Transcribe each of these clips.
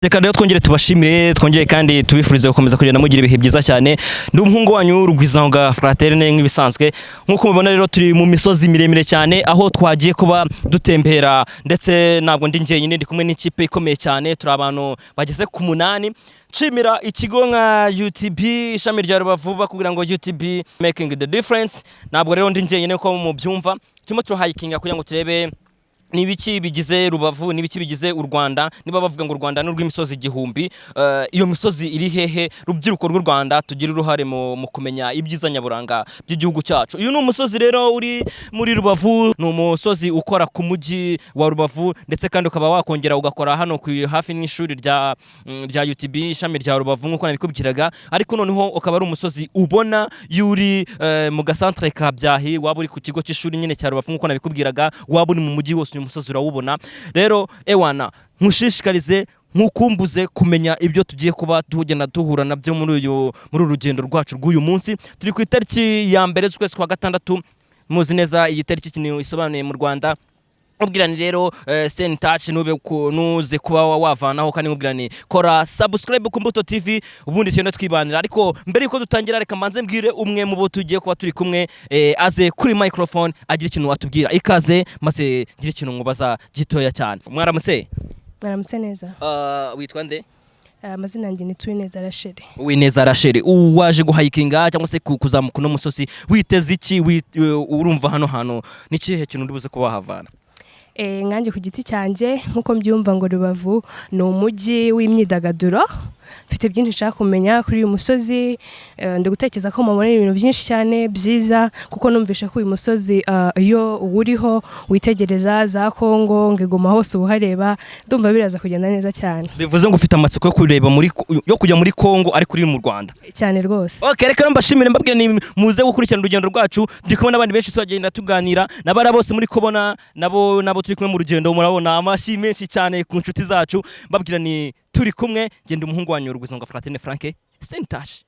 Reka rero twongere tubashimire twongere kandi tubifurize gukomeza kugenda mugira ibihe byiza cyane. Ndi umuhungu wanyu Rugwizanga Fraterne nk'ibisanzwe. Nkuko mubona rero turi mu misozi miremire cyane aho twagiye kuba dutembera, ndetse ntabwo ndi njyenyine, ndi kumwe n'ikipe ikomeye cyane. Turi abantu bageze ku 8. Nshimira ikigo nka UTB ishami rya Rubavu bakubwira ngo UTB making the difference. Ntabwo rero ndi njyenyine ko mu byumva. Turimo turahikinga kugira ngo turebe nibiki bigize Rubavu, nibiki bigize u Rwanda. Niba bavuga ngo u Rwanda n'urw'imisozi igihumbi, iyo misozi iri hehe? Rubyiruko rw'u Rwanda tugira uruhare mu kumenya ibyiza nyaburanga by'igihugu cyacu. Uyu ni umusozi rero uri muri Rubavu, ni umusozi ukora ku mujyi wa Rubavu, ndetse kandi ukaba wakongera ugakora hano ku hafi n'ishuri rya UTB ishami rya Rubavu nkuko nabikubwiraga. Ariko noneho ukaba ari umusozi ubona yuri mu gasantre ka Byahi, waba uri ku kigo cy'ishuri nyine cya Rubavu nkuko nabikubwiraga, waba uri mu mujyi wose umusozi urawubona. Rero ewana nkushishikarize nkukumbuze kumenya ibyo tugiye kuba tugenda duhura nabyo muri urugendo rwacu rw'uyu munsi. Turi ku itariki ya mbere z'ukwezi kwa gatandatu. Muzi neza iyi tariki kintu isobanuye mu Rwanda. Ubwirani rero send touch nuze kuba wavanaho kandi ubwirani kora subscribe ku Mbuto TV ubundi cyane twibanira. Ariko mbere yuko dutangira reka manze mbwire umwe mu bo tugiye kuba turi kumwe aze kuri microphone agira ikintu watubwira. Ikaze maze gira ikintu ngubaza gitoya cyane. Mwaramutse? Mwaramutse neza. Witwa nde? Amazina yanjye ni Twineza Rachel. Wineza Rachel, waje guhikinga cyangwa se kuzamuka no musozi witeze iki? Urumva hano ni kihe kintu ndibuze kuba havana? Nkanjye ku giti cyanjye nkuko mbyumva ngo Rubavu ni umujyi w'imyidagaduro. Mfite byinshi nshaka kumenya kuri uyu musozi. Ndi gutekereza ko mubona ibintu byinshi cyane byiza, kuko numvishe ko uyu musozi iyo uriho witegereza za Kongo ngegoma hose ubuhareba, ndumva biraza kugenda neza cyane. Bivuze ngo ufite amatsiko yo kureba yo kujya muri Kongo ariko uri mu Rwanda cyane rwose. Okay, reka mbashimire mbabwira ni muze gukurikirana urugendo rwacu. Ndi kumwe n'abandi benshi tugenda tuganira nabara bose muri kubona nabo turi kumwe mu rugendo. Murabona amashi menshi cyane ku nshuti zacu. Mbabwira ni turi kumwe, genda umuhungu wanyu Rugwizanga Fraterne Frank stay in touch.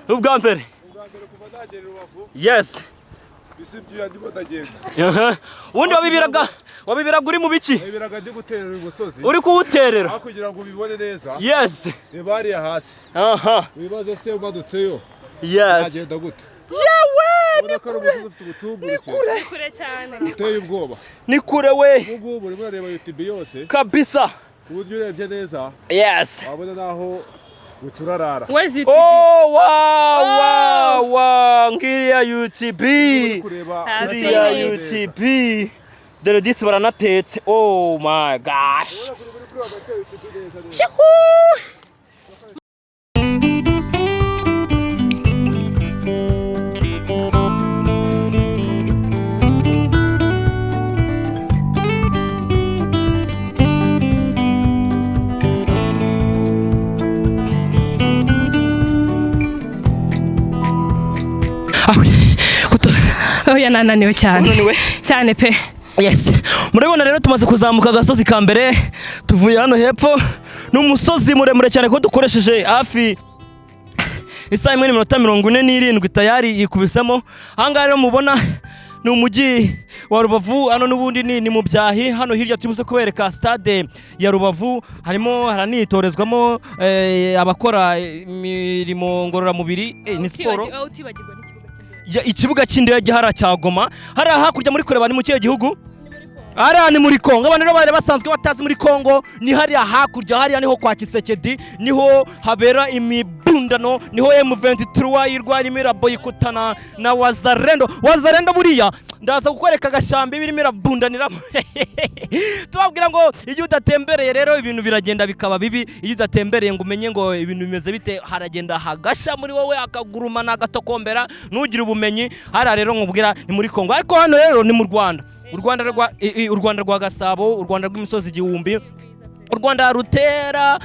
ubwa mbere kuva nagera Rubavu yes bisibye yandimo ndagenda ubundi wabibiraga uri mu biki ibiraga ndi guterera uyu musozi uri kuwuterera kugira ngo ubibone neza yes bariya hasi wibaze se umadutseyo yes agenda gute yewe ni kure cyane uteye ubwoba ni kure we ngubu urimo urareba YouTube yose kabisa uburyo urebye neza yes wabona naho uturarara oh wow ngiriya UTB ngiriya UTB dore disi baranatetse oh my gosh oya nananiwe cyane pe yes murabona rero tumaze kuzamuka agasozi ka mbere tuvuye hano hepfo n'umusozi muremure cyane ko dukoresheje hafi isaha 1:47 tayari yikubisemo ahangaha rero mubona ni umujyi wa Rubavu hano n'ubundi ni mu byahi hano hirya turimo kubereka stade ya Rubavu harimo haranitorezwamo abakora imirimo ngororamubiri ni siporo ikibuga cy'indege hara cya Goma hari hakurya muri kureba ni mu kihe gihugu Ara ni muri Kongo abantu rero bari basanzwe batazi muri Kongo ni hari hakurya hari niho kwa Kisekedi niho habera imibundano niho M23 yirwanya imirabo yikutana na Wazarendo buriya ndaza gukwereka agashambi birimo irabundanira tubabwira ngo iyo udatembereye rero ibintu biragenda bikaba bibi iyo udatembereye ngo umenye ngo ibintu bimeze bite haragenda hagasha muri wowe akagurumana agatokombera nugira ubumenyi hari rero nkubwira ni muri Kongo ariko hano rero ni mu Rwanda u Rwanda rwa Gasabo u Rwanda rw'imisozi igihumbi u Rwanda rutera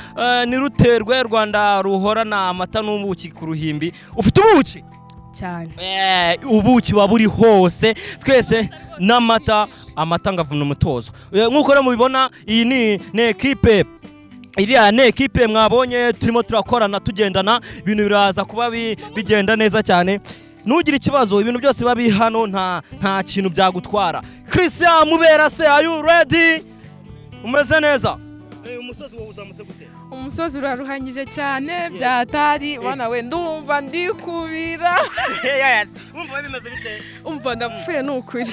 ni ruterwe u Rwanda ruhorana amata n'ubuki ku ruhimbi ufite ubuki cyane ubuki waburi hose twese n'amata ngavuna umutozo nkuko rero mubibona iyi ni equipe iriya ne equipe mwabonye turimo turakorana tugendana ibintu biraza kuba bigenda neza cyane nugira ikibazo ibintu byose babi hano nta kintu byagutwara Christian Mubera se are you ready umeze neza umusozi wowe uzamuse gute umusozi uraruhanyije cyane byatari bana we ndumva ndikubira yes umva bimeze bite umva ndapfuye nukuri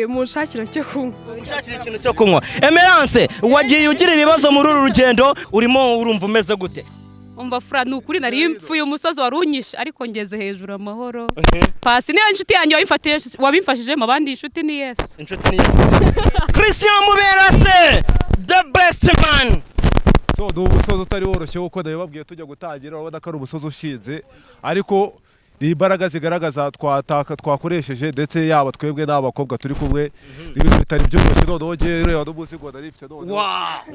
mushakira cyo kunywa mushakira ikintu cyo kunywa Emerance wagiye ugira ibibazo muri uru rugendo urimo urumva umeze gute umva fura nukuri nari mpfuye umusozi warunyisha ariko ngeze hejuru amahoro pasi niyo inshuti yanjye wabimfashije mu bandi inshuti ni Yesu Christian Mubera se the best man so do umusozi utari woroshye uko ndababwiye tujya gutangira urabona ko ari umusozi ushinze ariko ni imbaraga zigaragaza twakoresheje ndetse yaba twebwe n'abakobwa turi kumwe ibintu bitari byoroshye noneho ngewe rero n'umunsi ngo narifite none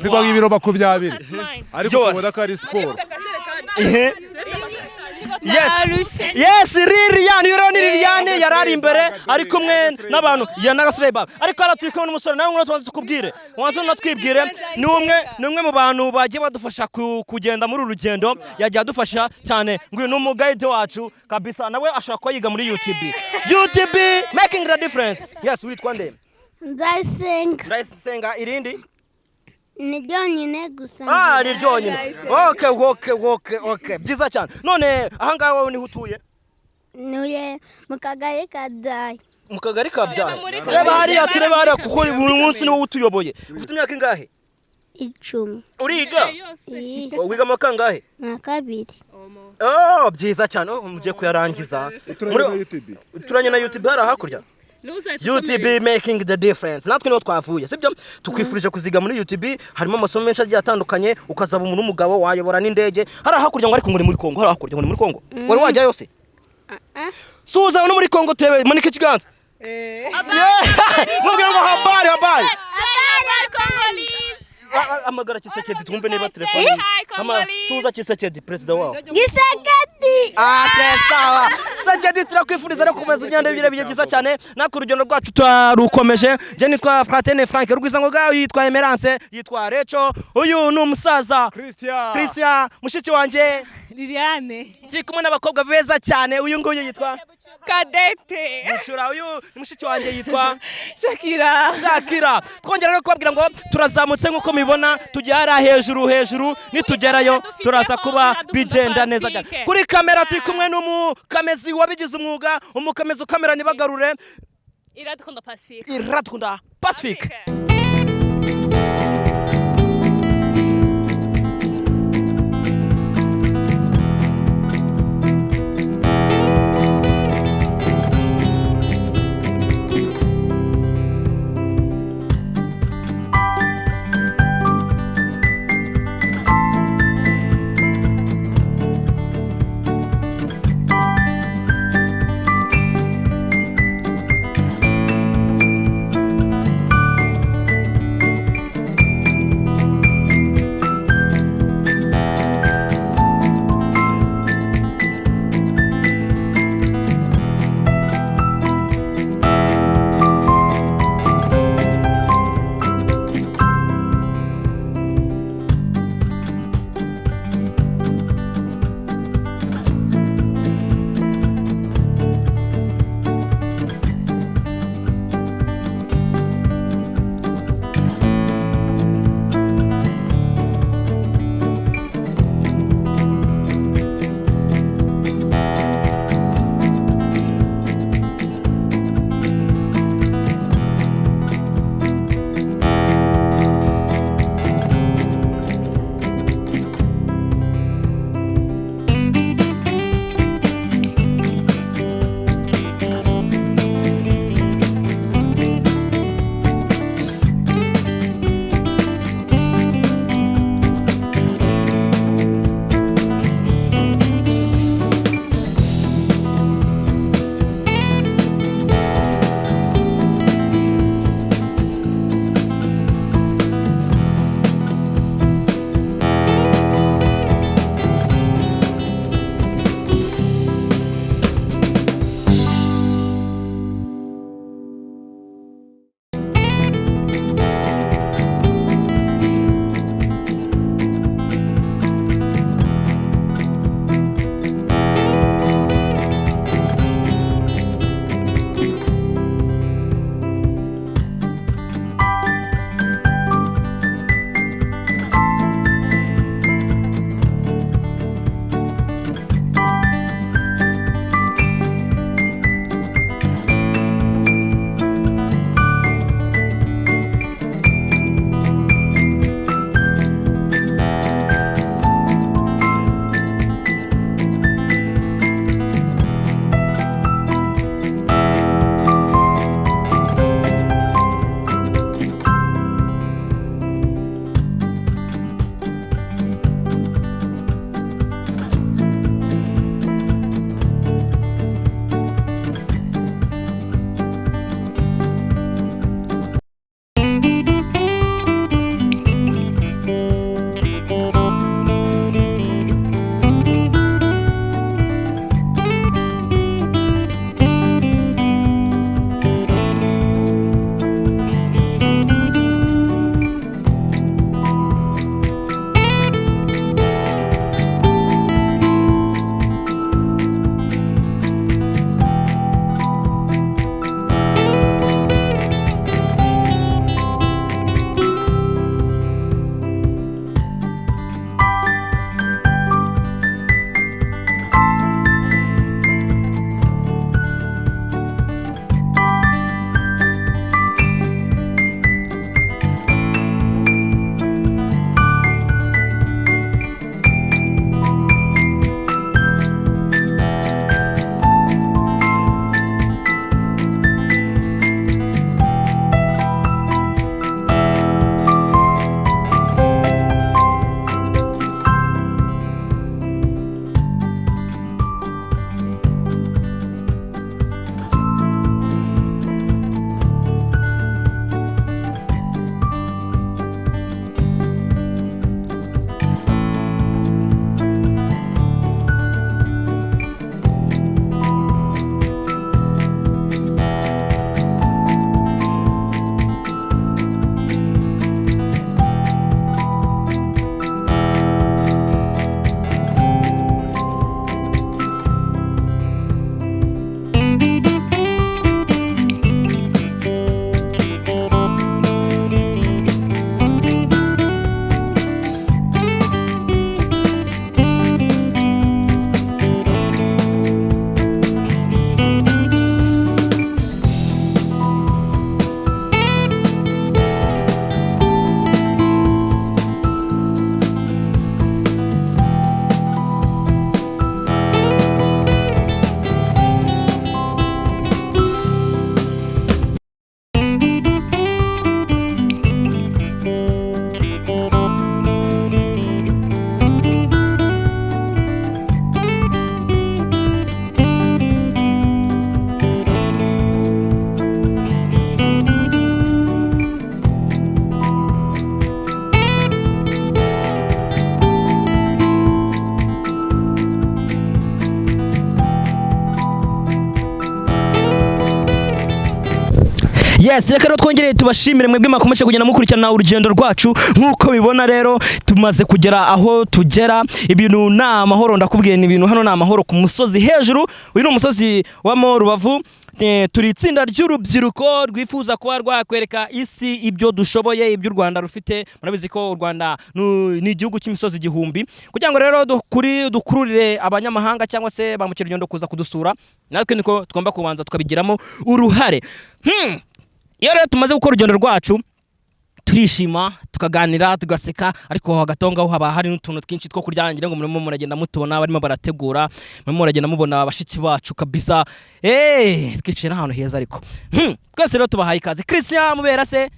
biba nk'ibiro 20 ariko ubona ko ari siporo yes Liliane yarari imbere ari kumwe n'abantu ya Nagasreba ariko ara turi kumwe n'umusore nawe ngo tukubwire wanzo natwibwire ni umwe mu bantu bagiye badufasha kugenda muri urugendo yagiye adufasha cyane ngo ni umuguide wacu kabisa nawe ashaka kwiga muri UTB making the difference yes witwa nde Ndayisenga irindi ni ryonyine gusa ni ryonyine okay byiza cyane none ahangaha wowe niho utuye nuye mu kagari ka Byayi mu kagari ka Byayi reba hariya tureba hariya kuko buri munsi niwo utuyoboye ufite imyaka ingahe 10 uriga wiga mu kangahe na kabiri byiza cyane mugiye kuyarangiza turanye na UTB hari hakurya UTB making the difference natwe niho twavuye sibyo tukwifurije kuziga muri UTB harimo amasomo menshi agiye atandukanye ukazaba umuntu n'umugabo wayobora n'indege hari hakurya ngo ariko ngo muri Kongo hari hakurya ngo muri Kongo wari wajya yose suza no muri Kongo tebe manike kiganza mubwira ngo habari amagara Kisekedi twumve niba telefone suza Kisekedi president wao Kisekedi sawa Sagedi turakwifuriza rero kumeza ugenda ibihe byiza cyane natwe urugendo rwacu twarukomeje je nitwa Fraterne Frank Rugwizangoga yitwa Emerance yitwa Recho uyu ni umusaza Christian mushiki wanje Liliane turi kumwe n'abakobwa beza cyane uyu nguyu yitwa Kadete Mucura uyu ni mushiki wanje yitwa Shakira twongera rero kubabwira ngo turazamutse nkuko mibona tujyara hejuru nitugerayo turaza kuba bigenda neza cyane kuri kamera turi kumwe n'umukamezi wabigize umwuga umukamezi ukamera nibagarure Iradukunda Pacifique Yes, reka rero twongere tubashimire mwebwe makomeje kugenda mukurikirana urugendo rwacu nkuko bibona rero tumaze kugera aho tugera ibintu na amahoro ndakubwiye ni ibintu hano na amahoro ku musozi hejuru uyu ni umusozi wa Rubavu turi itsinda ry'urubyiruko rwifuza kuba rwakwereka isi ibyo dushoboye ibyo u Rwanda rufite murabizi ko u Rwanda ni igihugu cy'imisozi igihumbi kugira ngo rero dukururire abanyamahanga cyangwa se ba mukerarugendo kuza kudusura natwe niko tugomba kubanza tukabigiramo uruhare iyo rero tumaze gukora urugendo rwacu turishima tukaganira tugaseka ariko hagatongaho haba hari n'utuntu twinshi two kuryangira ngo murimo muragenda mutubona barimo barategura murimo muragenda mubona abashiki bacu kabisa twicaye n'ahantu heza ariko twese rero tubahaye ikaze Christian mubera se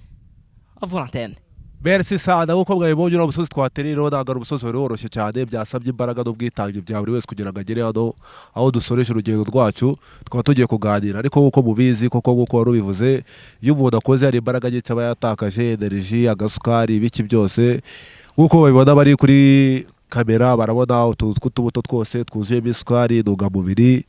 Valentine Merci sana uko mwabibonye umusozi twaterero nagara umusozi woroshye cyane byasabye imbaraga n'ubwitange bya buri wese kugira ngo agere hano aho dusoresha urugendo rwacu twaba tugiye kuganira ariko uko mubizi koko nguko warubivuze iyo umuntu akoze hari imbaraga nyinshi aba yatakaje energy agasukari ibiki byose nkuko babibona bari kuri kamera barabona utubuto twose twuzuyemo isukari intungamubiri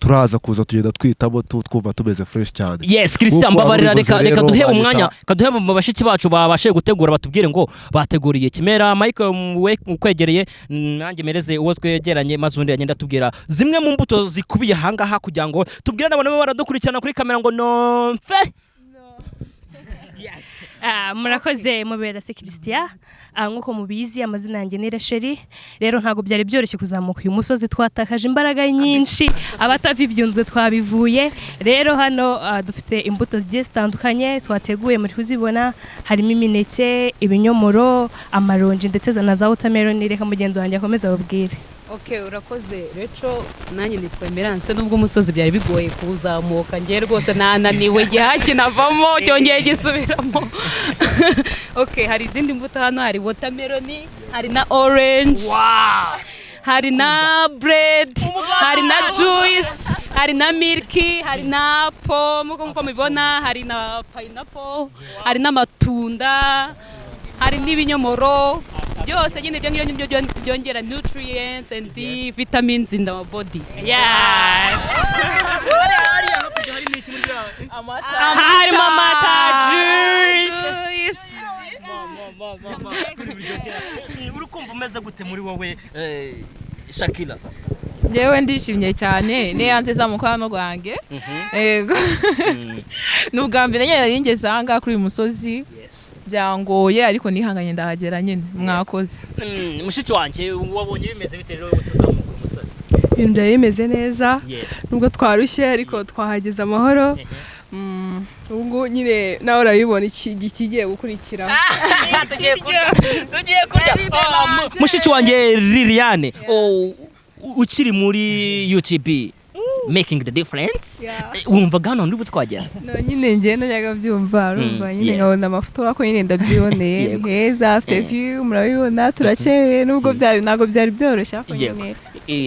turaza kuza tugenda twitamo twumva tumeze fresh cyane. Yes, Christian mbabarira reka duhe umwanya kaduhe mu bashiki bacu babashe gutegura batubwire ngo bateguriye kimera Mike ukwegereye nanjye mereze uwo twegeranye maze undi agenda tubwira zimwe mu mbuto zikubiye hangaha kugira ngo tubwire n'abantu baradukurikirana kuri kamera ngo no mfe. Yes. Murakoze mubera se Christian nkuko mubizi amazina yanjye ni Rachel rero ntago byari byoroshye kuzamuka uyu musozi twatakaje imbaraga nyinshi abatavibyunzwe twabivuye rero hano dufite imbuto zitandukanye twateguye muri kuzibona harimo imineke ibinyomoro amaronji ndetse na za watermelon reka mugenzi wanjye akomeza babwire. Okay, urakoze Recho nanjye nitwemeranse nubwo umusozi byari bigoye kuzamuka ngiye rwose nananiwe gihaki navamo cyongeye gisubiramo. Okay, hari izindi mbuto hano hari watermelon, hari na orange. Wow! Hari na bread, hari na juice, hari na milky, hari na pomme uko mubibona, hari na pineapple, hari na matunda, hari n'ibinyomoro. Byose nyine byo byongera nutrients and the vitamins in our body. Yes. Hari mama juice. Urukumva umeze gute muri wowe Shakira? Yewe ndishimye cyane ne yanze zamukano gwange. Yego. Nubwa mbere nyine naringeze hanga kuri umusozi. Byangoye ariko nihanganye ndahagera nyine mwakoze. Mushiki wanjye wabonye bimeze bite rero tuzamuka umusozi? Ibintu bimeze neza nubwo twarushye ariko twahageze amahoro. Ubwo nyine nawe urabibona ikigiye gukurikira. Tugiye kurya. Mushiki wanjye Liliane ukiri muri YouTube making the difference wumva gano ndibuze kwagera no nyine ngiye najyaga byumva urumva nyine nkabona amafoto wako nyine ndabyiboneye heza afite view murabibona turakeye nubwo byari nago byari byoroshye ako nyine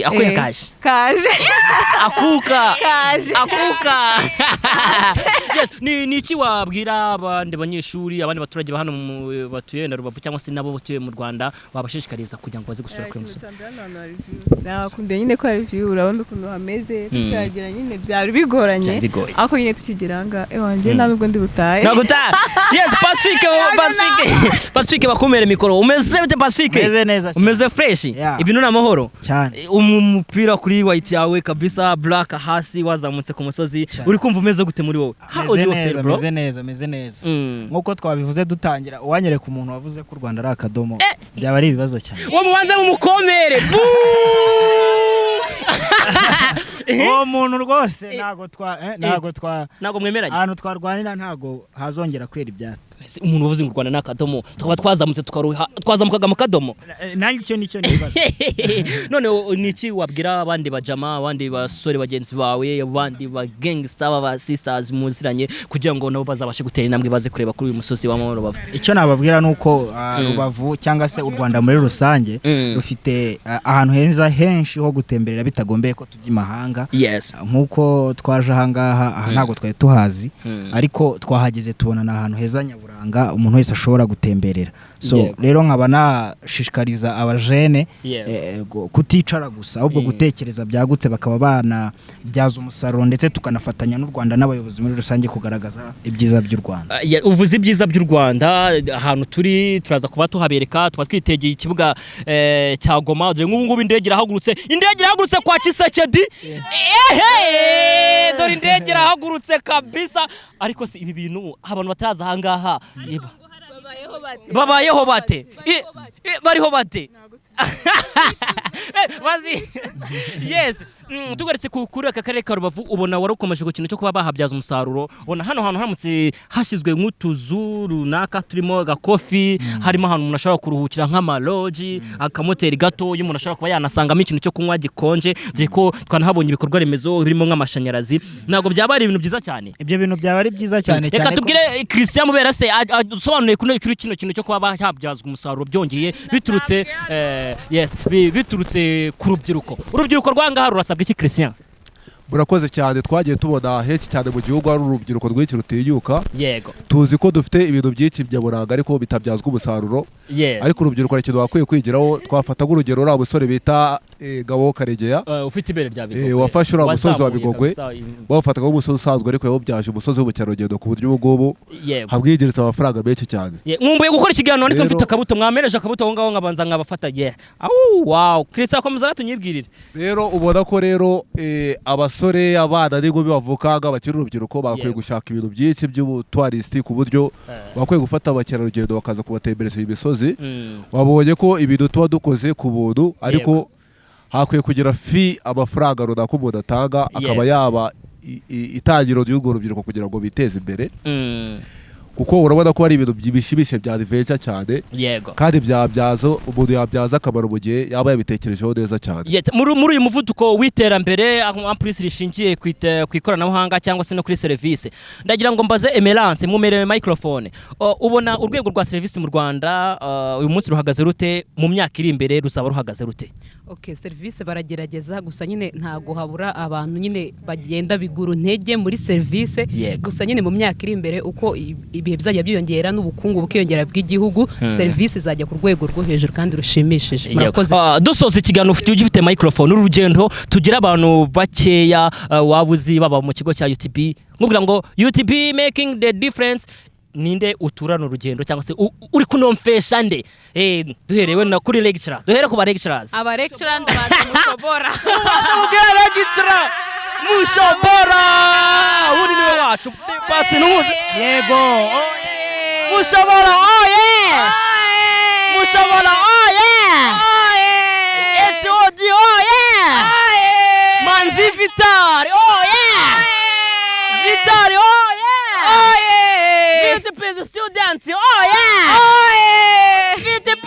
akuya kaje akuka yes ni iki wabwira abandi banyeshuri abandi baturage hano batuye na Rubavu cyangwa se nabo batuye mu Rwanda wabashishikariza kugira ngo baze gusura kuri musozi? Nakunde nyine ko ari view urabona ukuntu hameze tucagira nyine byari bigoranye ako nyine tukigiranga wanje ntabwo ndi butaye yes Pacifique bakumere mikoro umeze bite Pacifique? Umeze neza umeze fresh ibintu na mahoro cyane umupira kuri white yawe kabisa black hasi wazamutse ku musozi uri kumva umeze gute muri wowe? Meze neza nkuko twabivuze dutangira uwanyereka umuntu wavuze ko u Rwanda ari akadomo byaba ari ibibazo cyane uwo mubanze mu mukomere uwo muntu rwose ntago mwemeranye ahantu twarwanira ntago hazongera kwera ibyatsi. Umuntu uvuze ngo u Rwanda n'akadomo tukaba twazamutse twazamukaga mu kadomo nanjye nicyo nibaza. None niki wabwira abandi bajama abandi basore bagenzi bawe abandi ba gangster ba sisters muziranye kugira ngo nabo bazabashe gutera intambwe baze kureba kuri uyu musozi wa Rubavu? Icyo nababwira nuko Rubavu cyangwa se u Rwanda muri rusange rufite ahantu heza henshi ho gutemberera bitagombeye ko tujya imahanga. Yes. Nkuko twaje ahangaha aha ntago twari tuhazi ariko twahageze tubona na ahantu heza nyaburanga nyaburanga umuntu wese ashobora gutemberera. So rero nkaba nashishikariza abajene kuticara gusa ahubwo gutekereza byagutse bakaba banabyaza umusaruro ndetse tukanafatanya n'u Rwanda n'abayobozi muri rusange kugaragaza ibyiza by'u Rwanda. Uvuze ibyiza by'u Rwanda ahantu turi turaza kuba tuhabereka tuba twitegeye ikibuga cya Goma dore ngubu indege irahagurutse kwa Kisekedi dore indege irahagurutse kabisa ariko si ibi bintu abantu bataza ahangaha babayeho bate bariho bate yes tugaretse kuri aka karere ka Rubavu ubona warukomeje ku kintu cyo kuba bahabyaza umusaruro ubona hano hantu haramutse hashyizwe nk'utuzu runaka turimo gakofi harimo ahantu umuntu ashobora kuruhukira nk'amaloji akamoteri gato y'umuntu ashobora kuba yanasangamo ikintu cyo kunywa gikonje dore ko twanahabonye ibikorwa remezo birimo nk'amashanyarazi ntabwo byaba ari ibintu byiza cyane ibyo bintu byaba ari byiza cyane reka tubwire Christian Mubera se asobanuye kuri kino kintu cyo kuba bahabyazwa umusaruro byongeye biturutse biturutse ku urubyiruko rwanga rurasabwa iki Christian? Burakoze cyane twagiye tubona henshi cyane mu gihugu ari urubyiruko rwinshi rutiyuka yego tuzi ko dufite ibintu byinshi byaburanga ariko bitabyazwa umusaruro ariko urubyiruko arakintu bakwiye kwigiraho twafata nk'urugero uri abusore bita Gabo Karegeya ufite ibere rya Bigogwe wafashe uri umusozi wa Bigogwe bawufata nk'umusozi usanzwe ariko yawubyaje umusozi w'ubukerarugendo ku buryo ubwo habwigereza amafaranga menshi cyane mwumbuye gukora ikiganiro ariko mfite akabuto mwamereje akabuto aho ngaho ngabanza nkabafata wow Christian komeza tunyibwirire rero ubona ko rero abasore abana n'inkumi bavuka bakiri urubyiruko bakwiye gushaka ibintu byinshi by'ubutwaristi ku buryo bakwiye gufata abakerarugendo bakaza kubatembereza imisozi wabonye ko ibintu tuba dukoze ku buntu ariko hakwiye kugira amafaranga runaka umuntu atanga akaba yaba itangiro ry'urwo rubyiruko kugira ngo biteze imbere kuko urabona ko hari ibintu bishimishije bya adventure cyane kandi byabyazo umuntu yabyaza akamaro mu gihe yaba yabitekerejeho neza cyane muri uyu muvuduko w'iterambere ampulisi rishingiye ku ikoranabuhanga cyangwa se no kuri serivisi ndagira ngo mbaze Emerance mumereye microphone ubona urwego rwa serivisi mu Rwanda uyu munsi ruhagaze rute mu myaka iri imbere ruzaba ruhagaze rute? Serivisi baragerageza gusa nyine ntago habura abantu nyine bagenda biguru ntege muri serivisi gusa nyine mu myaka iri imbere uko ibihe bizajya byiyongera n'ubukungu bukiyongera bw'igihugu serivisi zajya ku rwego rwo hejuru kandi rushimishije. Dusoza ikiganiro ufite microphone urugendo tugira abantu bakeya wabuzi baba mu kigo cya UTB nkubwira ngo UTB making the difference ninde uturana urugendo cyangwa se uri kunomfesha nde duherewe na kuri lecturer duhere ku ba lecturers ndabanza mushobora ubwira lecturer mushobora uri niwe wacu basi numuze yego mushobora mushobora HOD Manzi Vitari Vitari VTP the student VTP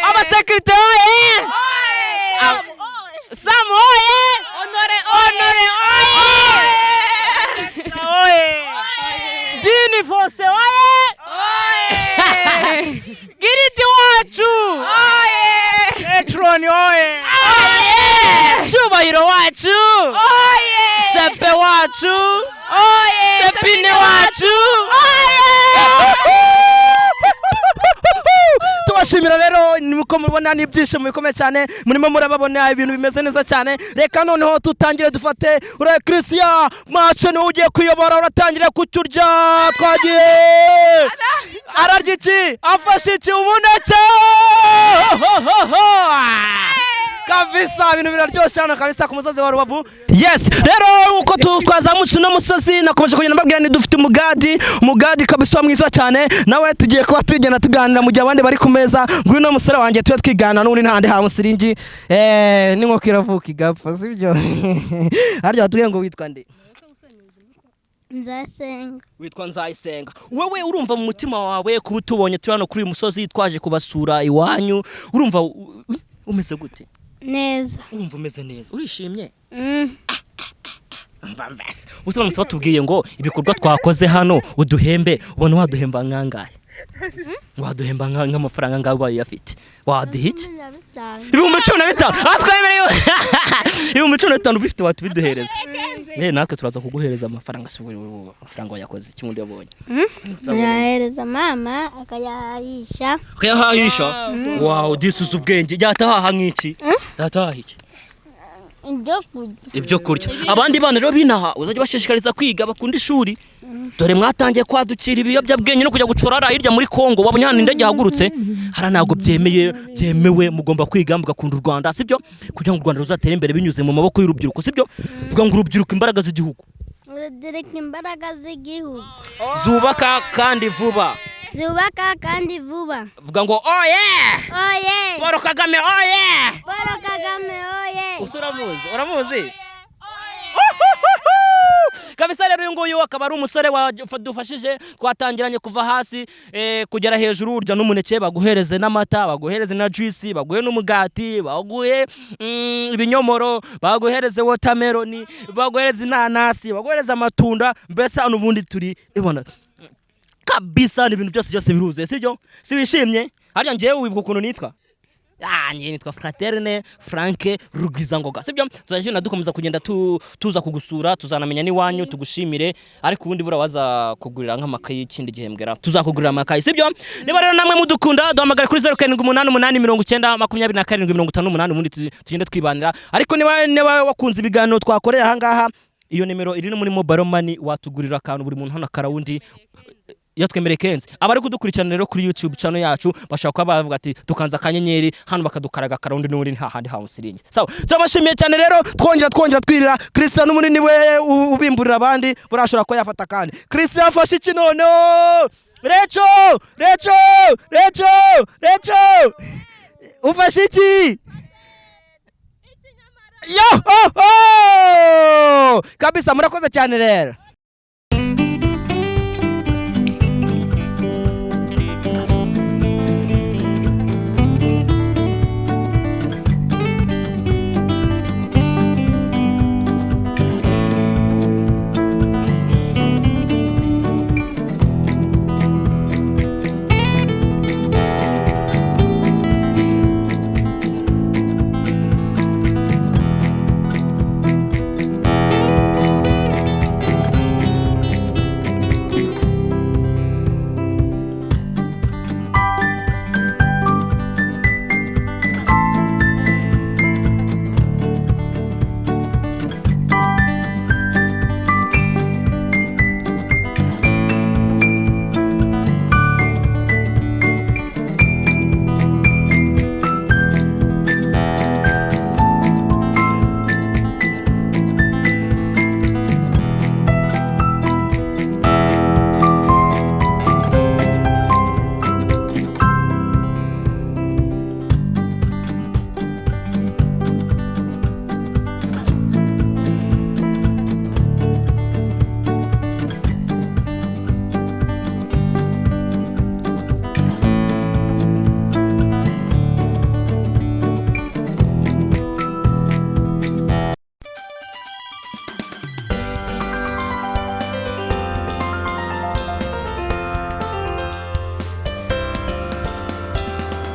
aba secretary Sam Dini Foste Giriti wacu Etron Cyubahiro wacu Sepe wacu Sepine wacu tubashimira rero nuko mubona n'ibyishimo bikomeye cyane murimo murababona ibintu bimeze neza cyane reka noneho tutangire dufate ura Christian macho ni ugiye kuyobora uratangira kucyurya twagiye ararya iki afashe iki umuneke kabisa ibintu biraryoshye hano kabisa ku musozi wa Rubavu. Yes rero uko twazamutse no musozi nakomeje kugenda mbabwira ni dufite umugadi kabisa mwiza cyane nawe tugiye kuba tugenda tuganira mu gihe abandi bari ku meza ngwino musore wanjye tuye twigana n'uri ntande ha musiringi n'inkoko iravuka igapfa sibyo harya batubwiye ngo witwa nde? Nzayisenga. Witwa Nzayisenga. Wewe urumva mu mutima wawe kuba tubonye turi hano kuri uyu musozi twaje kubasura iwanyu urumva umeze gute? Neza. Urumva umeze neza urishimye? Mbambase. Usaba batubwiye ngo ibikorwa twakoze hano uduhembe ubona waduhemba nkangahe? waduhemba nk'amafaranga ngaho ubaye afite waduha iki 15. ibihumbi 15 atwemereye ibihumbi 15 bifite watubiduhereza natwe turaza kuguhereza amafaranga amafaranga wayakoze kimundi yabonye Yahereza mama akayahisha. Wow, this is ubwenge yataha nk'iki yataha iki ibyo kurya abandi bana rero binaha uzajya bashishikariza kwiga bakunda ishuri dore mwatangiye kwadukira ibiyobyabwenge no kujya gucorara hirya muri Kongo wabonye hano indege hagurutse hara ntago byemewe mugomba kwiga mugakunda u Rwanda sibyo kugira ngo u Rwanda ruzatere imbere binyuze mu maboko y'urubyiruko sibyo vuga ngo urubyiruko imbaraga z'igihugu Direct imbaraga z'igihugu. Zubaka kandi vuba vuga ngo oye Paul Kagame oye uramuzi kabisa rero uyu nguyu akaba ari umusore wadufashije twatangiranye kuva hasi kugera hejuru urya n'umuneke baguhereze n'amata baguhereze na juice baguhe n'umugati baguhe ibinyomoro baguhereze watermelon baguhereze inanasi baguhereze amatunda mbese hano ubundi turi ibona kabisa ibintu byose biruzuye sibyo wishimye harya ngewe wibuka ukuntu nitwa njye nitwa Fraterne Frank Rugizangoga sibyo tuzajya dukomeza kugenda tuza kugusura tuzanamenya niwanyu tugushimire ariko ubundi bura waza kugurira nk'amakayi ikindi gihembwera tuzakugurira amakayi sibyo niba rero namwe mudukunda duhamagara kuri 0788902758 ubundi tugende twibanira ariko niba wakunze ibiganiro twakoreye aha ngaha iyo nimero iri no muri mobile money watugurira akantu buri muntu hano karawundi yatwemereye kenzi abari kudukurikirana rero kuri YouTube channel yacu bashaka kuba bavuga ati tukanza kanyenyeri hano bakadukaraga karundi n'uri nta handi hawusiringe sawa turabashimiye cyane rero twongera twirira Christian munini we ubimburira abandi burashobora ko yafata kandi Christian afashe iki none Recho ufashe iki yo kabisa murakoze cyane rero